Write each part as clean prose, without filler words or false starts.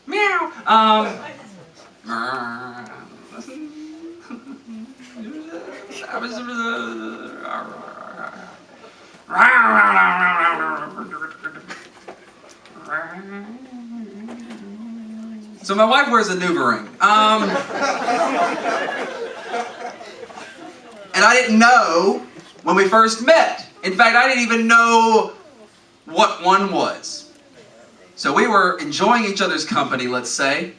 Meow. So my wife wears a Nuva ring. And I didn't know when we first met. In fact, I didn't even know what one was. So we were enjoying each other's company, let's say,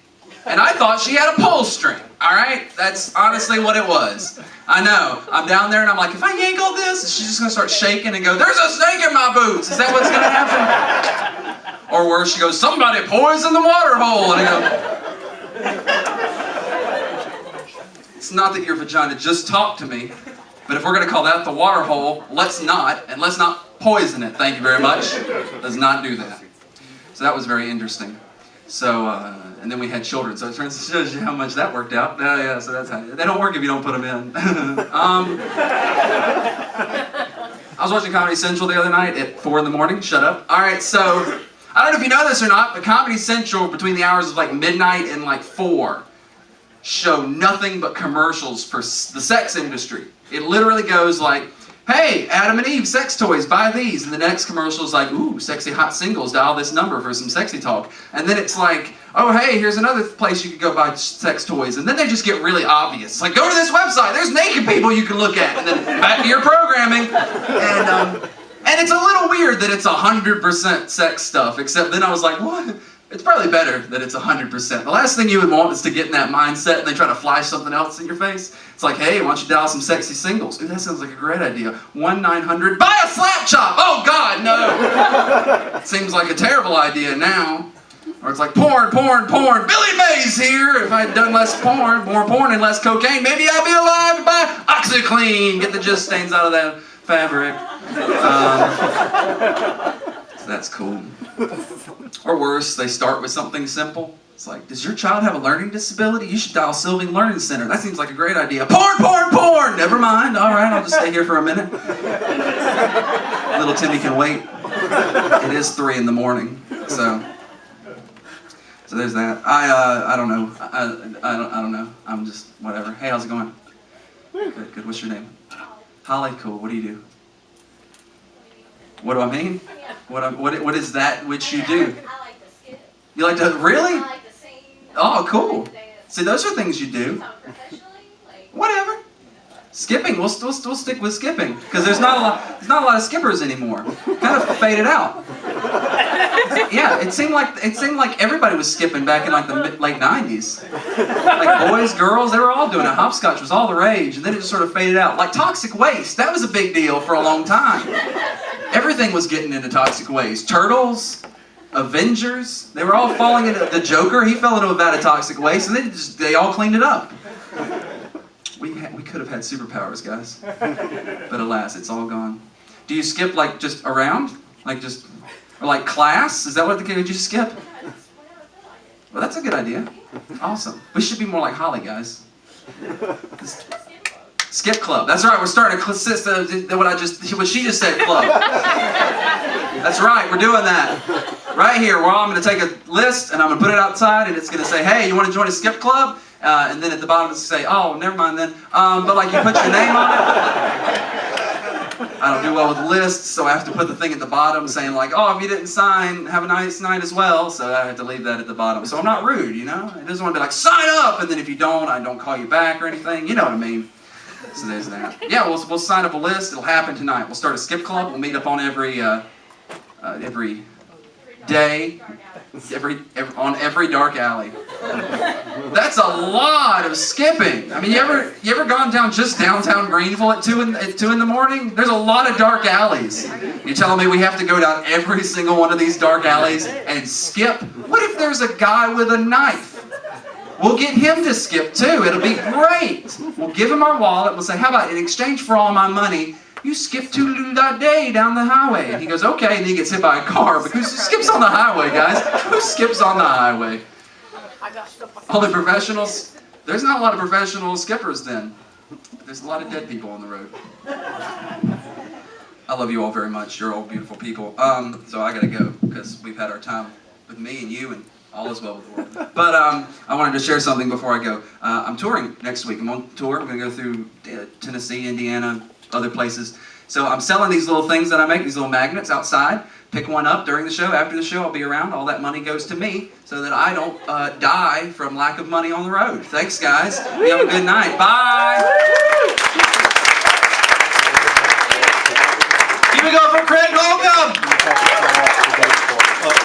and I thought she had a pull string, all right? That's honestly what it was. I know. I'm down there and I'm like, if I yank all this, she's just going to start shaking and go, there's a snake in my boots. Is that what's going to happen? Or worse, she goes, somebody poisoned the water hole. And I go, it's not that your vagina just talked to me, but if we're going to call that the water hole, let's not, and let's not poison it. Thank you very much. Let's not do that. So that was very interesting. So, and then we had children, so it shows you how much that worked out. Yeah, so that's how, they don't work if you don't put them in. I was watching Comedy Central the other night at 4 in the morning. Shut up. All right, so I don't know if you know this or not, but Comedy Central between the hours of like midnight and like 4 show nothing but commercials for the sex industry. It literally goes like, hey, Adam and Eve sex toys, buy these. And the next commercial is like, ooh, sexy hot singles, dial this number for some sexy talk. And then it's like, oh, hey, here's another place you could go buy sex toys. And then they just get really obvious. It's like, go to this website, there's naked people you can look at. And then back to your programming. And it's a little weird that it's 100% sex stuff, except then I was like, what? It's probably better that it's 100%. The last thing you would want is to get in that mindset and they try to flash something else in your face. It's like, hey, why don't you dial some sexy singles? Ooh, that sounds like a great idea. 1-900, buy a slap chop! Oh, God, no! Seems like a terrible idea now. Or it's like, porn, porn, porn. Billy Mays here. If I'd done less porn, more porn and less cocaine, maybe I'd be alive to buy OxyClean. Get the jizz stains out of that fabric. So that's cool. Or worse, they start with something simple. It's like, does your child have a learning disability? You should dial Sylvan Learning Center. That seems like a great idea. Porn, porn, porn! Never mind. All right, I'll just stay here for a minute. Little Timmy can wait. It is 3 in the morning, so there's that. I don't know. I don't know. I'm just whatever. Hey, how's it going? Good, good. What's your name? Holly. Cool. What do you do? What do I mean? What is that which you do? I like to skip. You like to really? I like to sing. Oh, cool. See, those are things you do. Professionally, like Whatever. Skipping. We'll stick with skipping because there's not a lot of skippers anymore. Kind of faded out. Yeah, it seemed like everybody was skipping back in like the late '90s. Like boys, girls, they were all doing it. Hopscotch was all the rage, and then it just sort of faded out. Like toxic waste, that was a big deal for a long time. Everything was getting into toxic waste. Turtles, Avengers, they were all falling into the Joker. He fell into a vat of toxic waste, and they all cleaned it up. We could have had superpowers, guys, but alas, it's all gone. Do you skip like just around, like just, or like class? Is that what the kid you skip? Well, that's a good idea. Awesome. We should be more like Holly, guys. Skip club. That's right. We're starting what she just said. Club. That's right. We're doing that right here. Well, I'm going to take a list and I'm going to put it outside, and it's going to say, "Hey, you want to join a skip club?" And then at the bottom it's say, "Oh, never mind then." But like you put your name on it. I don't do well with lists, so I have to put the thing at the bottom saying like, "Oh, if you didn't sign, have a nice night as well." So I have to leave that at the bottom. So I'm not rude, you know. It doesn't want to be like, "Sign up," and then if you don't, I don't call you back or anything. You know what I mean? So there's that. Yeah, we'll sign up a list. It'll happen tonight. We'll start a skip club. We'll meet up on every day, on every dark alley. That's a lot of skipping. I mean, you ever gone just downtown Greenville at 2 in the morning? There's a lot of dark alleys. You're telling me we have to go down every single one of these dark alleys and skip? What if there's a guy with a knife? We'll get him to skip too. It'll be great. We'll give him our wallet. We'll say, how about in exchange for all my money, you skip 2 day down the highway? And he goes, okay. And he gets hit by a car because who skips on the highway, guys? Who skips on the highway? All the professionals? There's not a lot of professional skippers then. There's a lot of dead people on the road. I love you all very much. You're all beautiful people. So I gotta go because we've had our time with me and you and All is well with the world. But I wanted to share something before I go. I'm touring next week. I'm on tour. I'm going to go through Tennessee, Indiana, other places. So I'm selling these little things that I make, these little magnets outside. Pick one up during the show. After the show, I'll be around. All that money goes to me so that I don't die from lack of money on the road. Thanks, guys. You have a good night. Bye. Keep it going for Craig Holcombe.